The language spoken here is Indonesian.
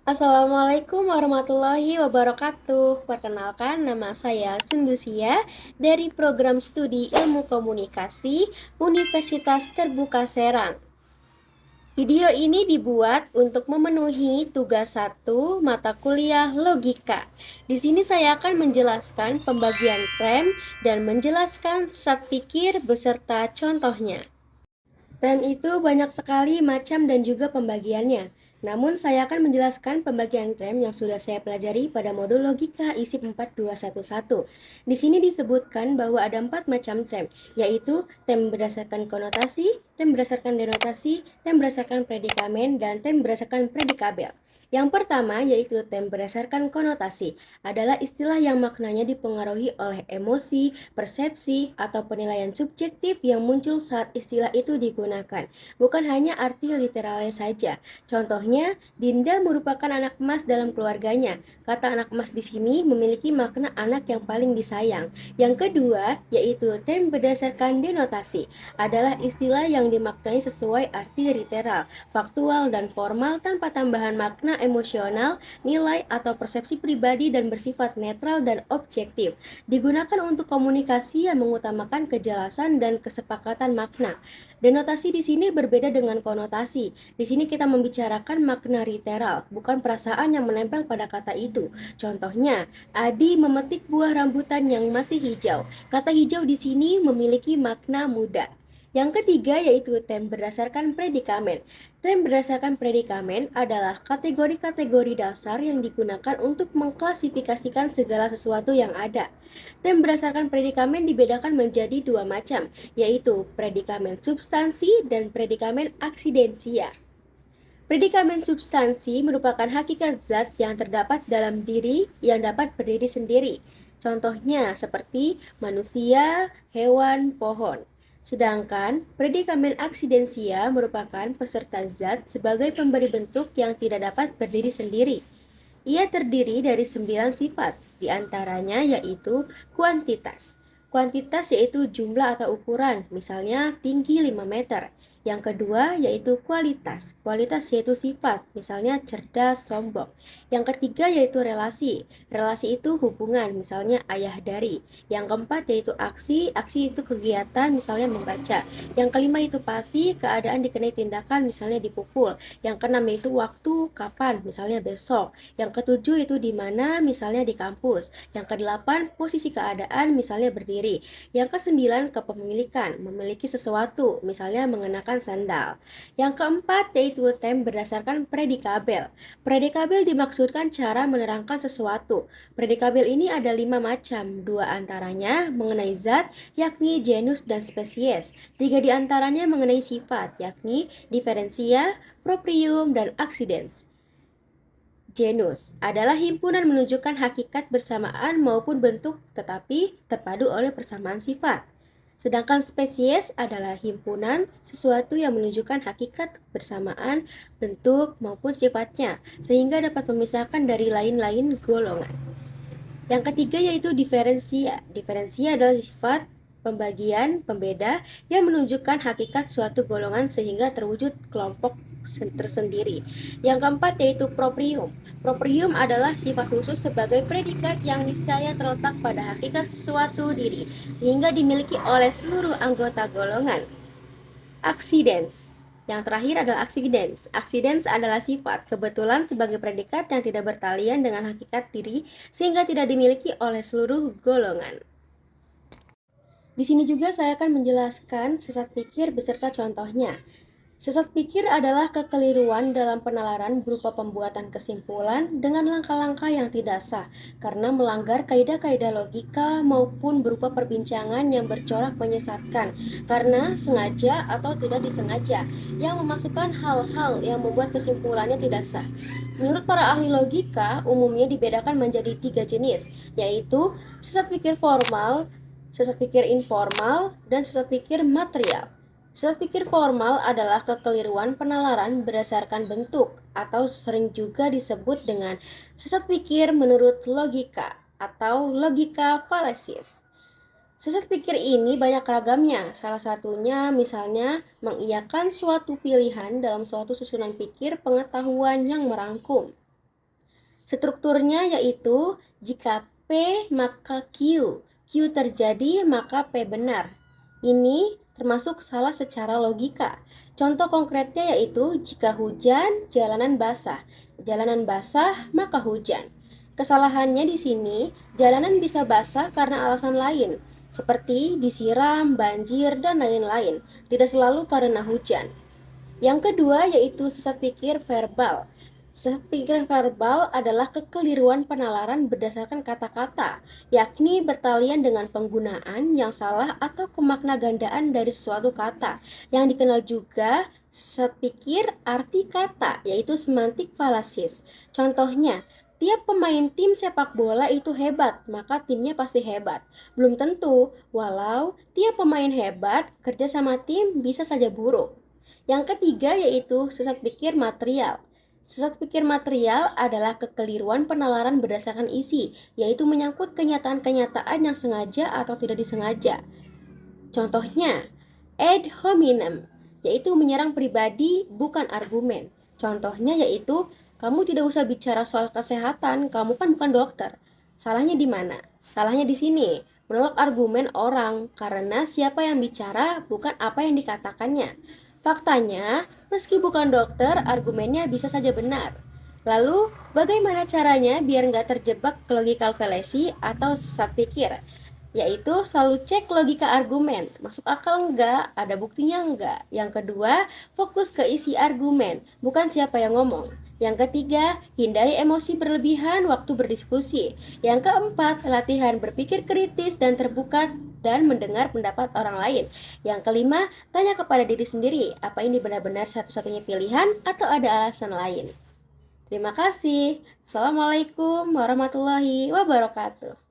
Assalamualaikum warahmatullahi wabarakatuh. Perkenalkan, nama saya Sundusia dari Program Studi Ilmu Komunikasi Universitas Terbuka Serang. Video ini dibuat untuk memenuhi tugas 1 mata kuliah logika. Di sini saya akan menjelaskan pembagian rem dan menjelaskan sesat pikir beserta contohnya. Rem itu banyak sekali macam dan juga pembagiannya. Namun saya akan menjelaskan pembagian rem yang sudah saya pelajari pada modul logika ISIP 4211. Di sini disebutkan bahwa ada 4 macam rem, yaitu rem berdasarkan konotasi, rem berdasarkan denotasi, rem berdasarkan predikamen, dan rem berdasarkan predikabel. Yang pertama yaitu rem berdasarkan konotasi, adalah istilah yang maknanya dipengaruhi oleh emosi, persepsi, atau penilaian subjektif yang muncul saat istilah itu digunakan, bukan hanya arti literalnya saja. Contohnya, Dinda merupakan anak emas dalam keluarganya. Kata anak emas di sini memiliki makna anak yang paling disayang. Yang kedua, yaitu term berdasarkan denotasi, adalah istilah yang dimaknai sesuai arti literal, faktual, dan formal tanpa tambahan makna emosional, nilai, atau persepsi pribadi dan bersifat netral dan objektif. Digunakan untuk komunikasi yang mengutamakan kejelasan dan kesepakatan makna. Denotasi di sini berbeda dengan konotasi. Di sini kita membicarakan makna literal, bukan perasaan yang menempel pada kata itu. Contohnya, Adi memetik buah rambutan yang masih hijau. Kata hijau di sini memiliki makna muda. Yang ketiga yaitu term berdasarkan predikamen. Term berdasarkan predikamen adalah kategori-kategori dasar yang digunakan untuk mengklasifikasikan segala sesuatu yang ada. Term berdasarkan predikamen dibedakan menjadi dua macam, yaitu predikamen substansi dan predikamen aksidensia. Predikamen substansi merupakan hakikat zat yang terdapat dalam diri yang dapat berdiri sendiri. Contohnya seperti manusia, hewan, pohon. Sedangkan predikamen aksidensia merupakan peserta zat sebagai pemberi bentuk yang tidak dapat berdiri sendiri. Ia terdiri dari 9 sifat, diantaranya yaitu kuantitas. Kuantitas yaitu jumlah atau ukuran, misalnya tinggi 5 meter. Yang kedua yaitu kualitas. Kualitas yaitu sifat, misalnya cerdas, sombong. Yang ketiga yaitu relasi. Relasi itu hubungan, misalnya ayah dari. Yang keempat yaitu aksi. Aksi itu kegiatan, misalnya membaca. Yang kelima itu pasti, keadaan dikenai tindakan, misalnya dipukul. Yang keenam yaitu waktu, kapan, misalnya besok. Yang ketujuh itu di mana, misalnya di kampus. Yang kedelapan posisi keadaan, misalnya berdiri. Yang kesembilan kepemilikan, memiliki sesuatu, misalnya mengenakan sandal. Yang keempat yaitu term berdasarkan predikabel. Predikabel dimaksudkan cara menerangkan sesuatu. Predikabel ini ada 5 macam, dua antaranya mengenai zat, yakni genus dan spesies. Tiga diantaranya mengenai sifat, yakni diferensia, proprium, dan accidens. Genus adalah himpunan menunjukkan hakikat bersamaan maupun bentuk tetapi terpadu oleh persamaan sifat. Sedangkan spesies adalah himpunan sesuatu yang menunjukkan hakikat bersamaan bentuk maupun sifatnya sehingga dapat memisahkan dari lain-lain golongan. Yang ketiga yaitu diferensia. Diferensia adalah sifat pembagian pembeda yang menunjukkan hakikat suatu golongan sehingga terwujud kelompok tersendiri. Yang keempat yaitu proprium. Proprium adalah sifat khusus sebagai predikat yang niscaya terletak pada hakikat sesuatu diri sehingga dimiliki oleh seluruh anggota golongan. Accidens. Yang terakhir adalah accidens. Accidens adalah sifat kebetulan sebagai predikat yang tidak bertalian dengan hakikat diri sehingga tidak dimiliki oleh seluruh golongan. Di sini juga saya akan menjelaskan sesat pikir beserta contohnya. Sesat pikir adalah kekeliruan dalam penalaran berupa pembuatan kesimpulan dengan langkah-langkah yang tidak sah karena melanggar kaidah-kaidah logika maupun berupa perbincangan yang bercorak menyesatkan karena sengaja atau tidak disengaja yang memasukkan hal-hal yang membuat kesimpulannya tidak sah. Menurut para ahli logika, umumnya dibedakan menjadi 3 jenis, yaitu sesat pikir formal, sesat pikir informal, dan sesat pikir material. Sesat pikir formal adalah kekeliruan penalaran berdasarkan bentuk atau sering juga disebut dengan sesat pikir menurut logika atau logika fallacies. Sesat pikir ini banyak ragamnya, salah satunya misalnya mengiyakan suatu pilihan dalam suatu susunan pikir pengetahuan yang merangkum. Strukturnya yaitu jika P maka Q, Q terjadi maka P benar. Ini termasuk salah secara logika. Contoh konkretnya yaitu jika hujan, jalanan basah maka hujan. Kesalahannya di sini, jalanan bisa basah karena alasan lain, seperti disiram, banjir, dan lain-lain, tidak selalu karena hujan. Yang kedua yaitu sesat pikir verbal. Sesat pikir verbal adalah kekeliruan penalaran berdasarkan kata-kata, yakni bertalian dengan penggunaan yang salah atau kemakna gandaan dari sesuatu kata, yang dikenal juga sesat pikir arti kata, yaitu semantik falasis. Contohnya, tiap pemain tim sepak bola itu hebat, maka timnya pasti hebat. Belum tentu, walau tiap pemain hebat, kerja sama tim bisa saja buruk. Yang ketiga yaitu sesat pikir material. Sesat pikir material adalah kekeliruan penalaran berdasarkan isi, yaitu menyangkut kenyataan-kenyataan yang sengaja atau tidak disengaja. Contohnya, ad hominem, yaitu menyerang pribadi bukan argumen. Contohnya yaitu, kamu tidak usah bicara soal kesehatan, kamu kan bukan dokter. Salahnya di mana? Salahnya di sini, menolak argumen orang karena siapa yang bicara bukan apa yang dikatakannya. Faktanya, meski bukan dokter, argumennya bisa saja benar. Lalu, bagaimana caranya biar nggak terjebak ke logika fallacy atau sesat pikir? Yaitu selalu cek logika argumen, masuk akal nggak, ada buktinya nggak. Yang kedua, fokus ke isi argumen, bukan siapa yang ngomong. Yang ketiga, hindari emosi berlebihan waktu berdiskusi. Yang keempat, latihan berpikir kritis dan terbuka dan mendengar pendapat orang lain. Yang kelima, tanya kepada diri sendiri, apa ini benar-benar satu-satunya pilihan atau ada alasan lain. Terima kasih. Assalamualaikum warahmatullahi wabarakatuh.